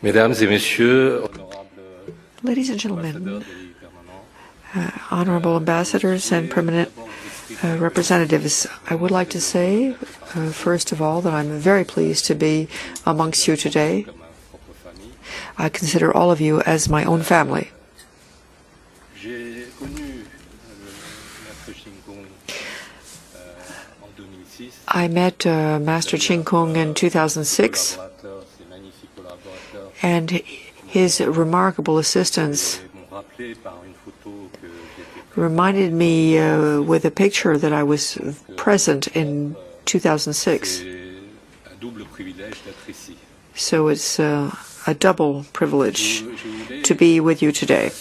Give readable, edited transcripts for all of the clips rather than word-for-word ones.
Mesdames et Messieurs, Ladies and gentlemen, honorable ambassadors and permanent representatives, I would like to say, first of all, that I'm very pleased to be amongst you today. I consider all of you as my own family. I met Master Ching Kung in 2006, and his remarkable assistance reminded me with a picture that I was present in 2006. So it's a double privilege to be with you today.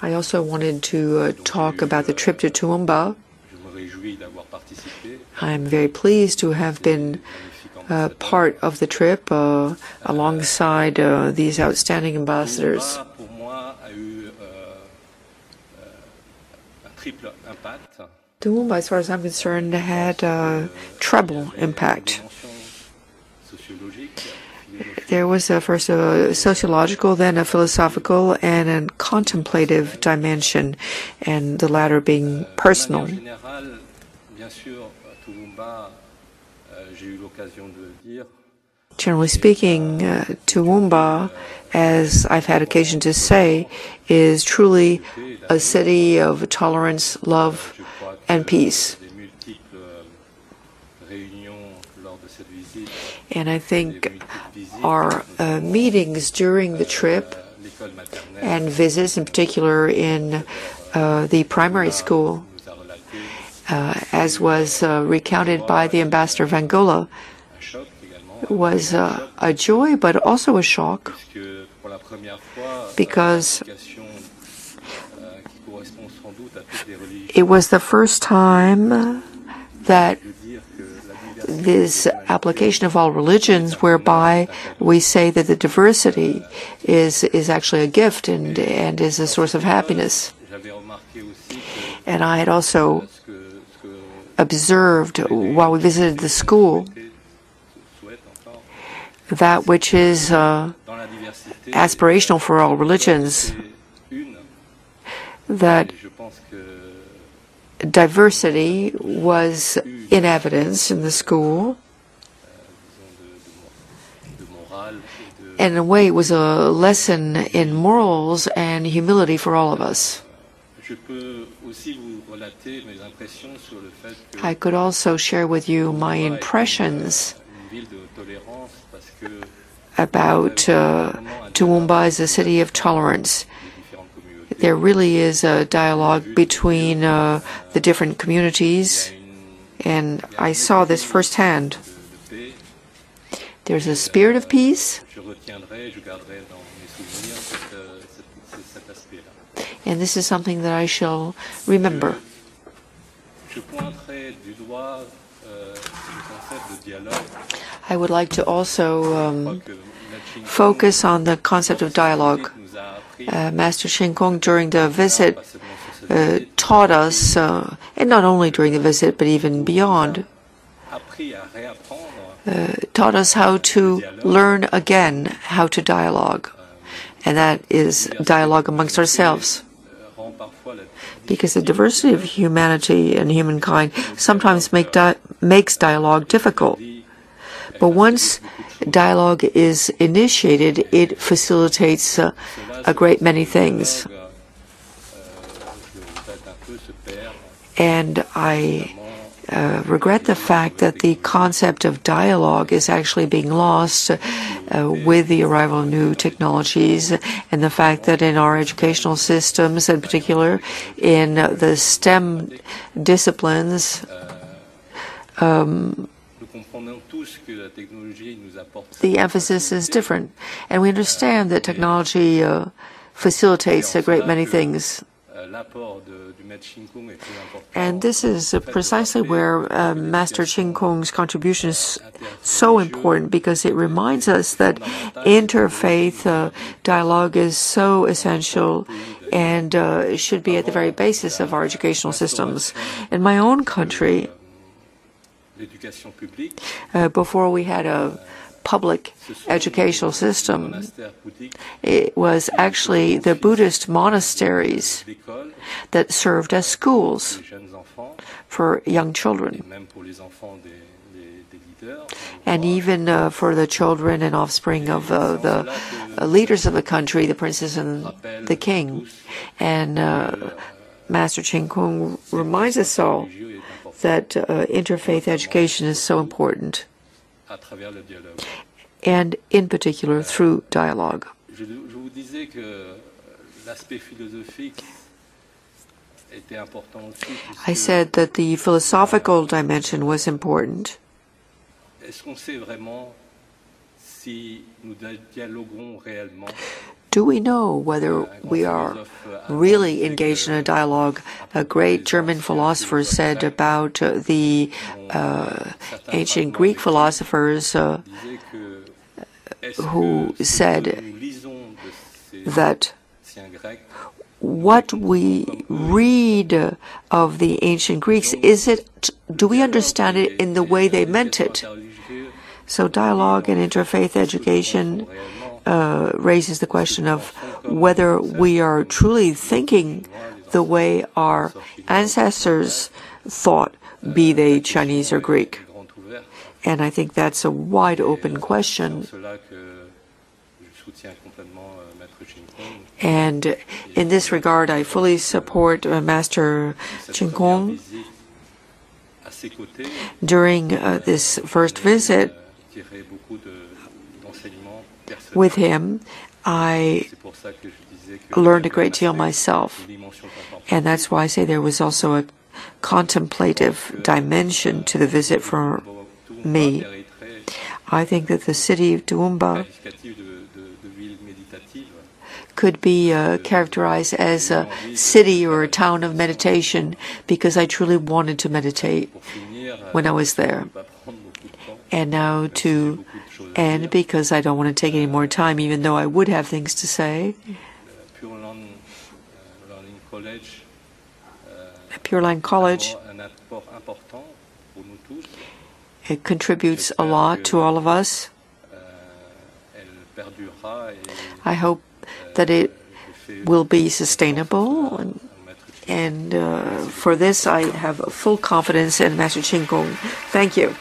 I also wanted to talk about the trip to Toowoomba. I'm very pleased to have been part of the trip alongside these outstanding ambassadors. Toowoomba, as far as I'm concerned, had a treble impact. There was first a sociological, then a philosophical, and a contemplative dimension, and the latter being personal. Generally speaking, Toowoomba, as I've had occasion to say, is truly a city of tolerance, love, and peace. And I think our meetings during the trip and visits, in particular in the primary school, as was recounted by the ambassador of Angola, was a joy but also a shock, because it was the first time that this application of all religions, whereby we say that the diversity is actually a gift and is a source of happiness. And I had also observed while we visited the school that which is aspirational for all religions, that diversity was in evidence in the school, and in a way it was a lesson in morals and humility for all of us. I could also share with you my impressions about Toowoomba as a city of tolerance. There really is a dialogue between the different communities, and I saw this firsthand. There's a spirit of peace, and this is something that I shall remember. I would like to also focus on the concept of dialogue. Master Ching Kung, during the visit, taught us, and not only during the visit, but even beyond, taught us how to learn again how to dialogue. And that is dialogue amongst ourselves. Because the diversity of humanity and humankind sometimes makes dialogue difficult. But once dialogue is initiated, it facilitates a great many things. And I regret the fact that the concept of dialogue is actually being lost with the arrival of new technologies, and the fact that in our educational systems, in particular in the STEM disciplines, the emphasis is different. And we understand that technology facilitates a great many things. And this is precisely where Master Ching Kung's contribution is so important, because it reminds us that interfaith dialogue is so essential and should be at the very basis of our educational systems. In my own country, before we had a public educational system, it was actually the Buddhist monasteries that served as schools for young children, and even for the children and offspring of the leaders of the country, the princess and the king. And Master Chen Kung reminds us all that interfaith education is so important, and in particular through dialogue. I said that the philosophical dimension was important. Do we know whether we are really engaged in a dialogue? A great German philosopher said about the ancient Greek philosophers who said that what we read of the ancient Greeks, do we understand it in the way they meant it? So dialogue and interfaith education raises the question of whether we are truly thinking the way our ancestors thought, be they Chinese or Greek. And I think that's a wide open question. And in this regard, I fully support Master Chen Kung. During this first visit with him, I learned a great deal myself. And that's why I say there was also a contemplative dimension to the visit for me. I think that the city of Toowoomba could be characterized as a city or a town of meditation, because I truly wanted to meditate when I was there. And now to end, because I don't want to take any more time, even though I would have things to say. Pure Land College, it contributes a lot to all of us. I hope that it will be sustainable, and for this I have full confidence in Master Chen Kung. Thank you.